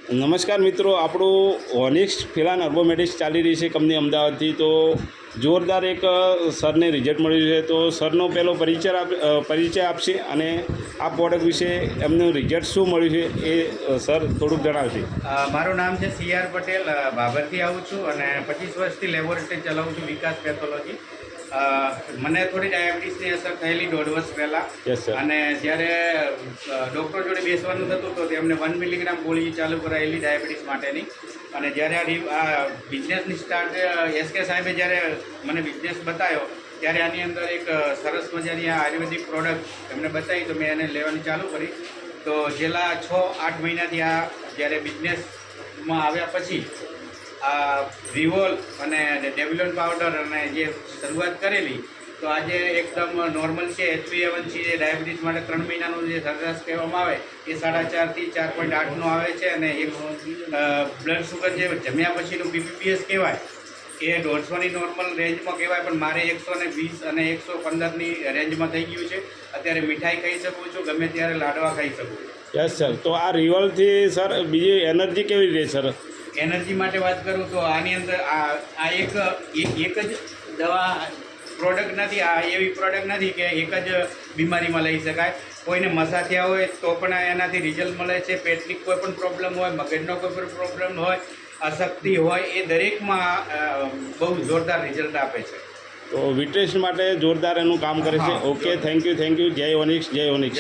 નમસ્કાર મિત્રો, આપણું ઓનિક્સ ફિલાન અર્બોમેટિક્સ ચાલી રહી છે કંપની અમદાવાદથી. તો જોરદાર એક સરને રિઝલ્ટ મળ્યું છે. તો સરનો પહેલો પરિચય આપશે અને આ પ્રોડક્ટ વિશે એમનું રિઝલ્ટ શું મળ્યું છે એ સર થોડુંક જણાવશે. મારું નામ છે CR પટેલ, બાબરથી આવું છું અને 25 વર્ષથી લેબોરેટરી ચલાવું છું, વિકાસ પેથોલોજી. મને થોડી ડાયાબિટીસની અસર થયેલી 1.5 વર્ષ પહેલાં. Yes sir. અને જ્યારે ડૉક્ટર જોડે બેસવાનું થતું તો તેમને 1 મિલીગ્રામ ગોળી ચાલુ કરાયેલી ડાયાબિટીસ માટેની. અને જ્યારે આ બિઝનેસની સ્ટાર્ટ SK સાહેબે જ્યારે મને બિઝનેસ બતાવ્યો ત્યારે આની અંદર એક સરસ મજાની આ આયુર્વેદિક પ્રોડક્ટ એમને બતાવી, તો મેં એને લેવાની ચાલુ કરી. તો છેલ્લા 6-8 મહિનાથી આ જ્યારે બિઝનેસમાં આવ્યા પછી આ રિવોલ અને ડેવિલોન પાવડર અને જે શરૂઆત કરેલી, તો આજે એકદમ નોર્મલ છે. HbA1c જે ડાયાબિટીસ માટે 3 મહિનાનું જે સરેરાશ કહેવામાં આવે એ 4.5 થી 4.8નો આવે છે. અને એક બ્લડ શુગર જે જમ્યા પછીનું BPPS કહેવાય એ 150ની નોર્મલ રેન્જમાં કહેવાય, પણ મારે 120 અને 115ની રેન્જમાં થઈ ગયું છે. અત્યારે મીઠાઈ ખાઈ શકું છું, ગમે ત્યારે લાડવા ખાઈ શકું છું. Yes sir. તો આ રિવલથી સર બીજી એનર્જી કેવી રહે સર? એનર્જી માટે વાત કરું તો આની અંદર આ એક જ દવા પ્રોડક્ટ નથી. આ એવી પ્રોડક્ટ નથી કે એક જ બીમારીમાં લઈ શકાય. કોઈને મસા થયા હોય તો પણ એનાથી રિઝલ્ટ મળે છે. પેટની કોઈ પણ પ્રોબ્લેમ હોય, મગજનો કોઈ પણ પ્રોબ્લેમ હોય, અશક્તિ હોય, એ દરેકમાં બહુ જોરદાર રિઝલ્ટ આપે છે. તો વિટ્રેસ માટે જોરદાર એનું કામ કરે છે. Okay, thank you. જય ઓનિક્સ. જય ઓનિક્સ.